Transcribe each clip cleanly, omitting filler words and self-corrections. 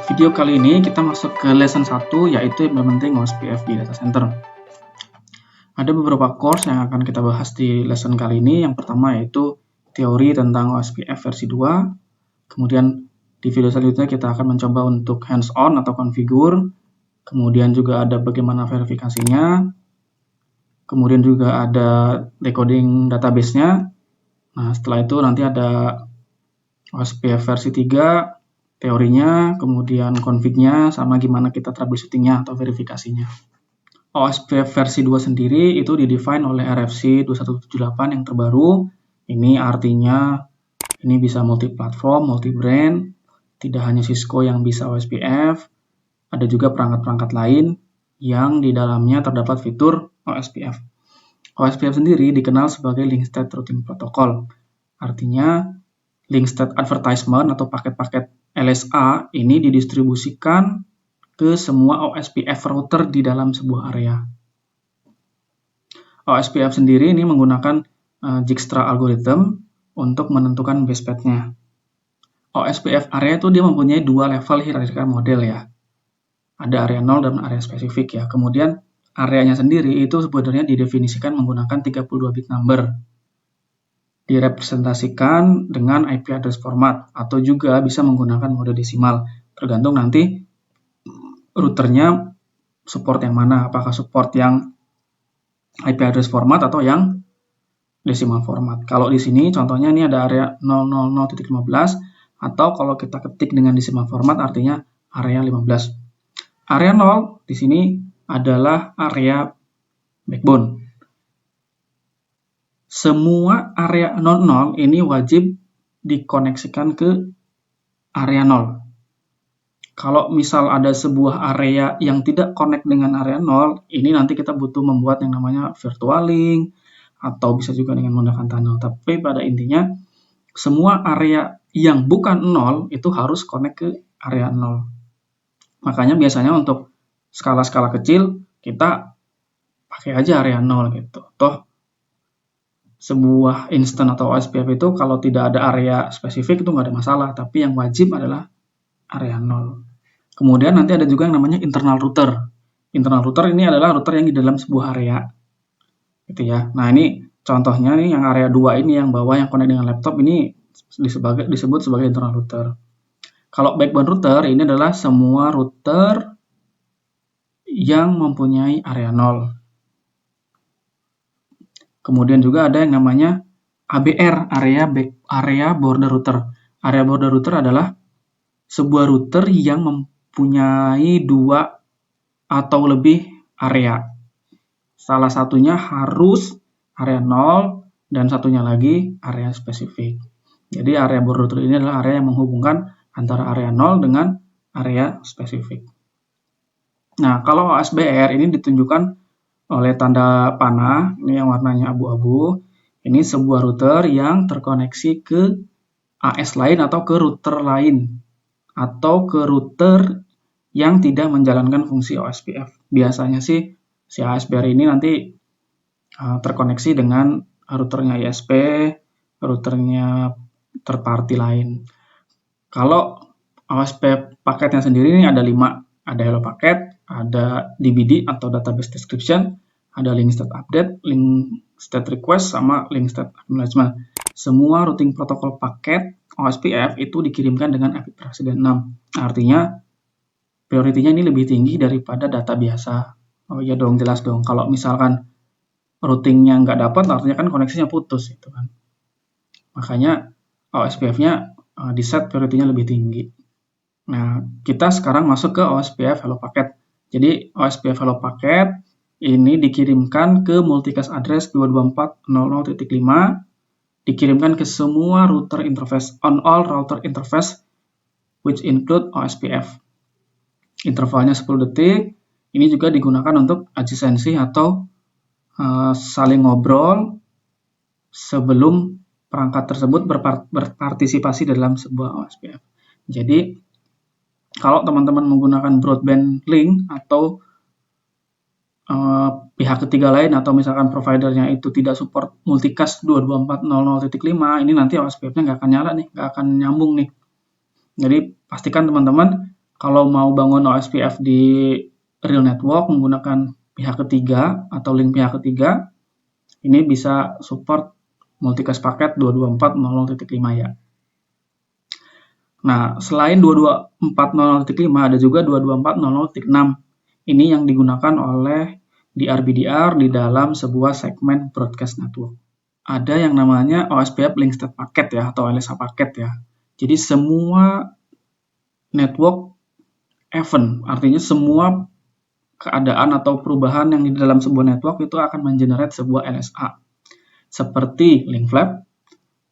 Video kali ini kita masuk ke lesson 1 yaitu implementing OSPF di data center. Ada beberapa course yang akan kita bahas di lesson kali ini. Yang pertama yaitu teori tentang OSPF versi 2. Kemudian di video selanjutnya kita akan mencoba untuk hands-on atau configure. Kemudian juga ada bagaimana verifikasinya. Kemudian juga ada decoding database-nya. Nah, setelah itu nanti ada OSPF versi 3, teorinya, kemudian config-nya, sama gimana kita troubleshooting-nya atau verifikasinya. OSPF versi 2 sendiri itu didefine oleh RFC 2178 yang terbaru. Ini artinya ini bisa multi-platform, multi-brand, tidak hanya Cisco yang bisa OSPF, ada juga perangkat-perangkat lain yang di dalamnya terdapat fitur OSPF. OSPF sendiri dikenal sebagai Link State Routing Protocol. Artinya link state advertisement atau paket-paket LSA ini didistribusikan ke semua OSPF router di dalam sebuah area. OSPF sendiri ini menggunakan Dijkstra algorithm untuk menentukan base path-nya. OSPF area itu dia mempunyai dua level hierarchical model ya. Ada area 0 dan area spesifik ya. Kemudian areanya sendiri itu sebenarnya didefinisikan menggunakan 32 bit number. Direpresentasikan dengan IP address format atau juga bisa menggunakan mode desimal. Tergantung nanti routernya support yang mana, apakah support yang IP address format atau yang decimal format. Kalau di sini contohnya ini ada area 000.15 atau kalau kita ketik dengan decimal format artinya area 15. Area 0 di sini adalah area backbone. Semua area 00 ini wajib dikoneksikan ke area 0. Kalau misal ada sebuah area yang tidak connect dengan area 0, ini nanti kita butuh membuat yang namanya virtual link, atau bisa juga dengan menggunakan tunnel. Tapi pada intinya, semua area yang bukan 0 itu harus connect ke area 0. Makanya biasanya untuk skala-skala kecil, kita pakai aja area 0 gitu. Toh, sebuah instant atau OSPF itu kalau tidak ada area spesifik itu nggak ada masalah, tapi yang wajib adalah area 0. Kemudian nanti ada juga yang namanya internal router. Internal router ini adalah router yang di dalam sebuah area. Gitu ya. Nah, ini contohnya nih yang area 2 ini yang bawah yang connect dengan laptop ini disebut sebagai internal router. Kalau backbone router ini adalah semua router yang mempunyai area 0. Kemudian juga ada yang namanya ABR, area border router. Area border router adalah sebuah router yang mempunyai 2 atau lebih area. Salah satunya harus area 0 dan satunya lagi area spesifik. Jadi area border router ini adalah area yang menghubungkan antara area 0 dengan area spesifik. Nah, kalau OSBR ini ditunjukkan oleh tanda panah, ini yang warnanya abu-abu. Ini sebuah router yang terkoneksi ke AS lain atau ke router lain. Atau ke router yang tidak menjalankan fungsi OSPF. Biasanya sih si ASBR ini nanti terkoneksi dengan routernya ISP, routernya third party lain. Kalau OSPF paketnya sendiri ini ada 5. Ada hello packet, ada DBD atau database description, ada link state update, link state request, sama link state acknowledgement. Semua routing protokol paket OSPF itu dikirimkan dengan IP presiden 6. Artinya prioritinya ini lebih tinggi daripada data biasa. Oh iya dong, jelas dong. Kalau misalkan routingnya nggak dapat, artinya kan koneksinya putus gitu kan. Makanya OSPF-nya di set prioritinya lebih tinggi. Nah, kita sekarang masuk ke OSPF hello packet. Jadi OSPF hello packet ini dikirimkan ke multicast address 224.00.5, dikirimkan ke semua router interface, on all router interface which include OSPF. Intervalnya 10 detik. Ini juga digunakan untuk adjacency atau saling ngobrol sebelum perangkat tersebut berpartisipasi dalam sebuah OSPF. Jadi kalau teman-teman menggunakan broadband link atau pihak ketiga lain atau misalkan providernya itu tidak support multicast 224.00.5, ini nanti OSPF-nya nggak akan nyala nih, nggak akan nyambung nih. Jadi pastikan teman-teman Kalau mau bangun OSPF di real network menggunakan pihak ketiga atau link pihak ketiga, ini bisa support multicast paket 224.00.5 ya. Nah, selain 224.00.5 ada juga 224.00.6. Ini yang digunakan oleh DRBDR di dalam sebuah segmen broadcast network. Ada yang namanya OSPF link state packet ya atau LSA paket ya. Jadi semua network event, artinya semua keadaan atau perubahan yang di dalam sebuah network itu akan mengenerate sebuah LSA. Seperti link flap,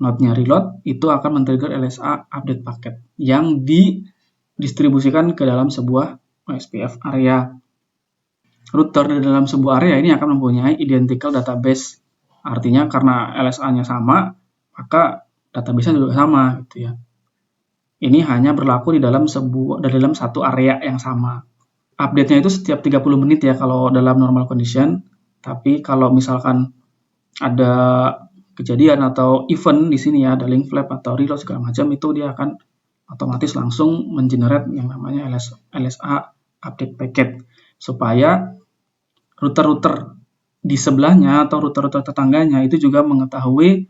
node-nya reload, itu akan men-trigger LSA update packet yang didistribusikan ke dalam sebuah OSPF area. Router di dalam sebuah area ini akan mempunyai identical database. Artinya karena LSA-nya sama, maka database-nya juga sama gitu ya. Ini hanya berlaku di dalam satu area yang sama. Update-nya itu setiap 30 menit ya kalau dalam normal condition. Tapi kalau misalkan ada kejadian atau event di sini ya, ada link flap atau reload segala macam, itu dia akan otomatis langsung mengenerate yang namanya LSA update packet supaya router-router di sebelahnya atau router-router tetangganya itu juga mengetahui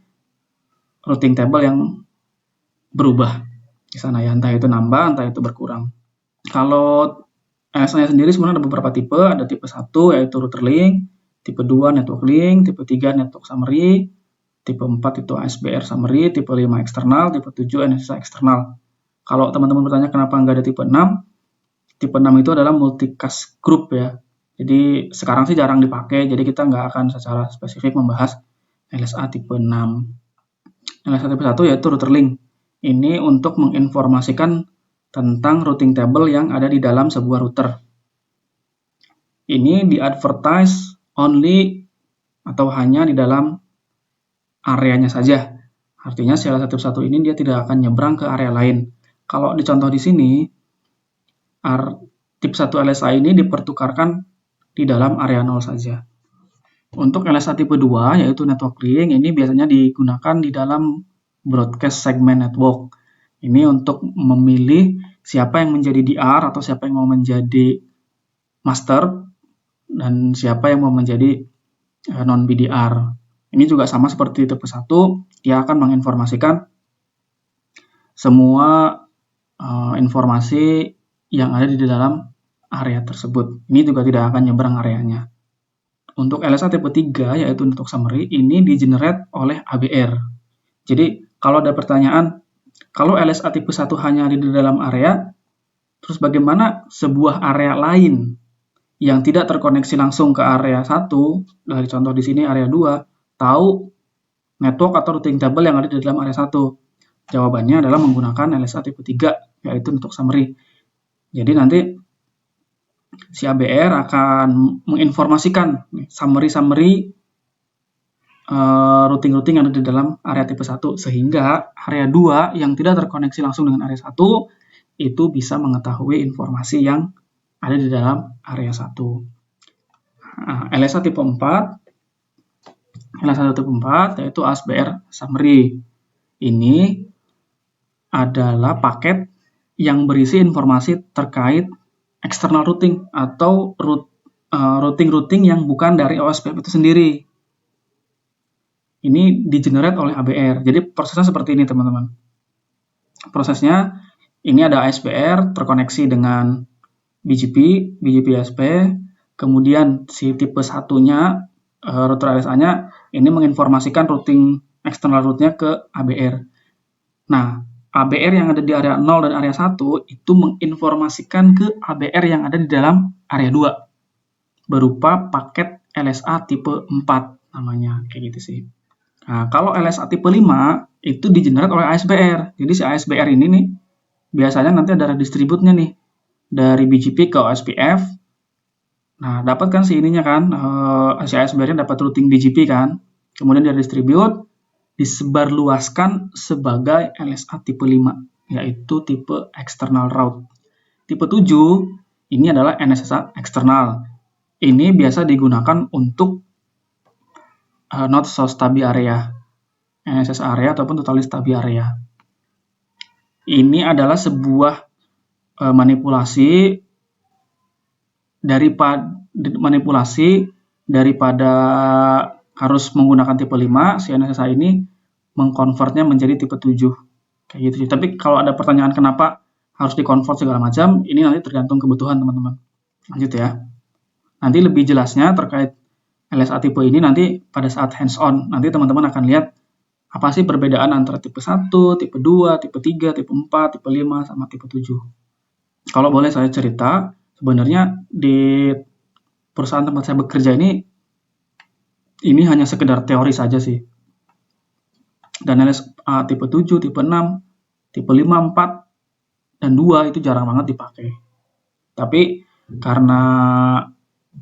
routing table yang berubah di sana ya, entah itu nambah, entah itu berkurang. Kalau LSA sendiri sebenarnya ada beberapa tipe, ada tipe 1 yaitu router link, tipe 2 network link, tipe 3 network summary, tipe 4 itu ASBR summary, tipe 5 eksternal, tipe 7 NSA eksternal. Kalau teman-teman bertanya kenapa nggak ada tipe 6, tipe 6 itu adalah multicast group ya. Jadi sekarang sih jarang dipakai, jadi kita nggak akan secara spesifik membahas LSA tipe 6. LSA tipe 1 yaitu router link. Ini untuk menginformasikan tentang routing table yang ada di dalam sebuah router. Ini di-advertise only atau hanya di dalam areanya saja. Artinya si LSA tipe 1 ini dia tidak akan nyebrang ke area lain. Kalau dicontoh di sini, tipe 1 LSA ini dipertukarkan di dalam area 0 saja. Untuk LSA tipe 2 yaitu network link, ini biasanya digunakan di dalam broadcast segment network. Ini untuk memilih siapa yang menjadi DR atau siapa yang mau menjadi master dan siapa yang mau menjadi non-BDR. Ini juga sama seperti tipe 1, dia akan menginformasikan semua informasi yang ada di dalam area tersebut. Ini juga tidak akan nyebrang areanya. Untuk LSA tipe 3 yaitu network summary, ini di-generate oleh ABR. Jadi kalau ada pertanyaan, kalau LSA tipe 1 hanya ada di dalam area, terus bagaimana sebuah area lain yang tidak terkoneksi langsung ke area 1, dari contoh di sini area 2, tahu network atau routing table yang ada di dalam area 1? Jawabannya adalah menggunakan LSA tipe 3, yaitu network summary. Jadi nanti si ABR akan menginformasikan summary routing-routing yang ada di dalam area tipe 1, sehingga area 2 yang tidak terkoneksi langsung dengan area 1 itu bisa mengetahui informasi yang ada di dalam area 1. LSA tipe 4 yaitu ASBR summary. Ini adalah paket yang berisi informasi terkait external routing atau routing-routing yang bukan dari OSPF itu sendiri. Ini di-generate oleh ABR. Jadi prosesnya seperti ini teman-teman. Prosesnya ini ada ASBR terkoneksi dengan BGP ASP, kemudian si tipe 1-nya router LSA-nya ini menginformasikan routing external route-nya ke ABR. Nah, ABR yang ada di area 0 dan area 1 itu menginformasikan ke ABR yang ada di dalam area 2 berupa paket LSA tipe 4 namanya, kayak gitu sih. Nah, kalau LSA tipe 5 itu di-generate oleh ASBR. Jadi si ASBR ini nih biasanya nanti ada redistributnya nih dari BGP ke OSPF. Nah, dapat kan si ininya kan, si ASBR-nya dapat routing BGP kan. Kemudian dia distribute, disebarluaskan sebagai LSA tipe 5, yaitu tipe external route. Tipe 7 ini adalah NSSA eksternal. Ini biasa digunakan untuk not so stable area, NSSA area ataupun totally stable area. Ini adalah sebuah manipulasi daripada harus menggunakan tipe 5, si NSSA ini mengkonvertnya menjadi tipe 7. Kayak gitu sih. Tapi kalau ada pertanyaan kenapa harus dikonvert segala macam, ini nanti tergantung kebutuhan teman-teman. Lanjut ya. Nanti lebih jelasnya terkait LSA tipe ini nanti pada saat hands-on. Nanti teman-teman akan lihat apa sih perbedaan antara tipe 1, tipe 2, tipe 3, tipe 4, tipe 5, sama tipe 7. Kalau boleh saya cerita, sebenarnya di perusahaan tempat saya bekerja ini hanya sekedar teori saja sih. Dan LSA tipe 7, tipe 6, tipe 5, 4, dan 2 itu jarang banget dipakai. Tapi karena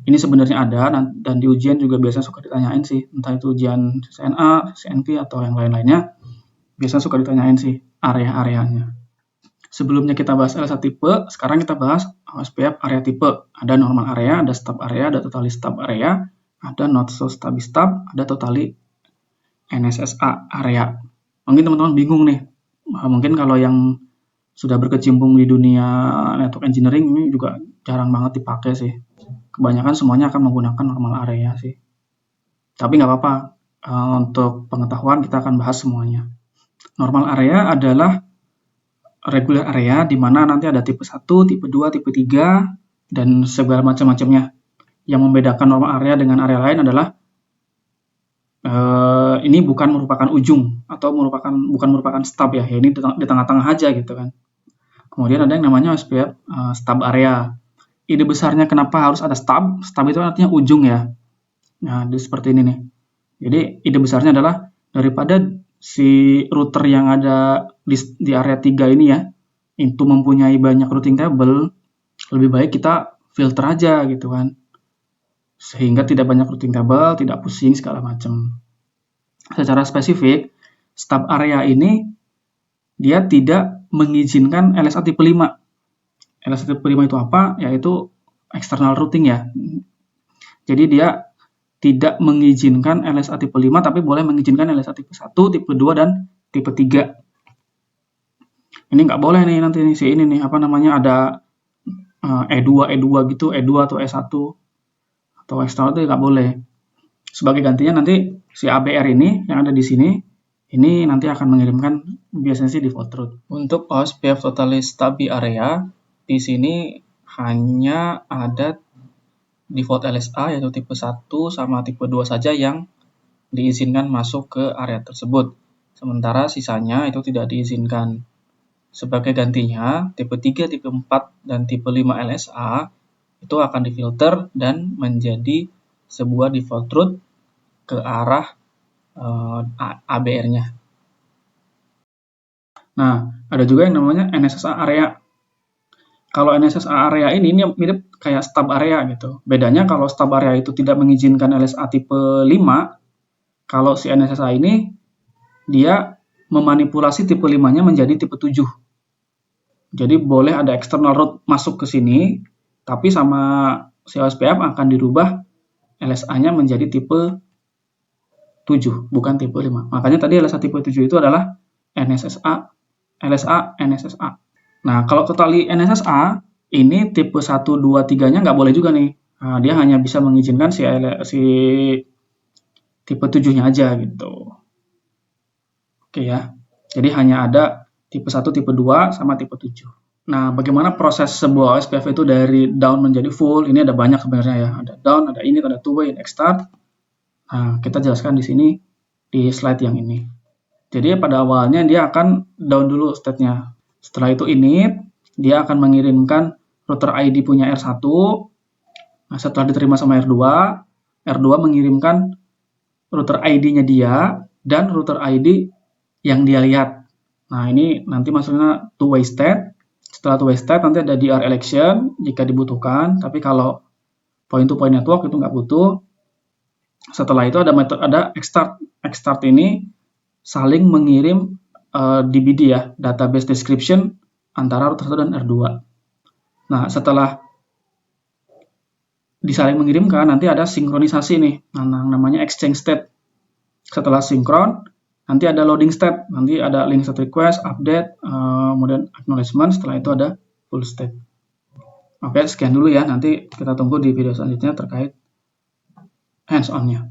ini sebenarnya ada dan di ujian juga biasanya suka ditanyain sih, entah itu ujian CNA, CNP, atau yang lain-lainnya, biasanya suka ditanyain sih area-areanya. Sebelumnya kita bahas LSA tipe, sekarang kita bahas OSPF area tipe. Ada normal area, ada stub area, ada totally stub area, ada not so stubby stub, ada totally NSSA area. Mungkin teman-teman bingung nih, mungkin kalau yang sudah berkecimpung di dunia network engineering ini juga jarang banget dipakai sih. Kebanyakan semuanya akan menggunakan normal area sih. Tapi nggak apa-apa, untuk pengetahuan kita akan bahas semuanya. Normal area adalah regular area di mana nanti ada tipe 1, tipe 2, tipe 3, dan segala macam-macamnya. Yang membedakan normal area dengan area lain adalah ini bukan merupakan ujung atau bukan merupakan stub ya, ini di tengah-tengah aja gitu kan. Kemudian ada yang namanya OSPF stub area. Ide besarnya kenapa harus ada stub? Stub itu artinya ujung ya. Nah, seperti ini nih. Jadi ide besarnya adalah daripada si router yang ada di area 3 ini ya, itu mempunyai banyak routing table, lebih baik kita filter aja gitu kan. Sehingga tidak banyak routing table, tidak pusing segala macam. Secara spesifik, stub area ini dia tidak mengizinkan LSA tipe 5. LSA tipe 5 itu apa? Yaitu external routing ya. Jadi dia tidak mengizinkan LSA tipe 5, tapi boleh mengizinkan LSA tipe 1, tipe 2, dan tipe 3. Ini nggak boleh nih nanti nih, si ini nih, apa namanya, ada E2 gitu, E2 atau E1, atau external itu nggak boleh. Sebagai gantinya nanti si ABR ini yang ada di sini, ini nanti akan mengirimkan biasanya sih default route. Untuk OSPF totally stubby area, di sini hanya ada default LSA yaitu tipe 1 sama tipe 2 saja yang diizinkan masuk ke area tersebut. Sementara sisanya itu tidak diizinkan. Sebagai gantinya, tipe 3, tipe 4, dan tipe 5 LSA itu akan difilter dan menjadi sebuah default route ke arah ABR-nya. Nah, ada juga yang namanya NSSA area. Kalau NSSA area ini mirip kayak stub area gitu. Bedanya kalau stub area itu tidak mengizinkan LSA tipe 5, kalau si NSSA ini dia memanipulasi tipe 5-nya menjadi tipe 7. Jadi boleh ada external route masuk ke sini, tapi sama si OSPF akan dirubah LSA-nya menjadi tipe 7, bukan tipe 5. Makanya tadi LSA tipe 7 itu adalah NSSA, LSA, NSSA. Nah, kalau totally NSSA, ini tipe 1, 2, 3-nya nggak boleh juga nih. Nah, dia hanya bisa mengizinkan si tipe 7-nya aja gitu. Oke ya. Jadi hanya ada tipe 1, tipe 2, sama tipe 7. Nah, bagaimana proses sebuah OSPF itu dari down menjadi full? Ini ada banyak sebenarnya ya. Ada down, ada init, ada two-way, ada extart. Nah, kita jelaskan di sini di slide yang ini. Jadi pada awalnya dia akan down dulu state-nya. Setelah itu init, dia akan mengirimkan router ID punya R1. Nah, setelah diterima sama R2, R2 mengirimkan router ID-nya dia dan router ID yang dia lihat. Nah, ini nanti maksudnya two-way state. Setelah two-way state nanti ada DR election jika dibutuhkan, tapi kalau point-to-point network itu nggak butuh. Setelah itu ada metode extart. Extart ini saling mengirim DBD ya, database description antara router 1 dan R2. Nah, setelah disaling mengirimkan, nanti ada sinkronisasi nih, namanya exchange state. Setelah sinkron, nanti ada loading state, nanti ada link state request, update, kemudian acknowledgement, setelah itu ada full stack. Oke, sekian dulu ya. Nanti kita tunggu di video selanjutnya terkait hands-on-nya.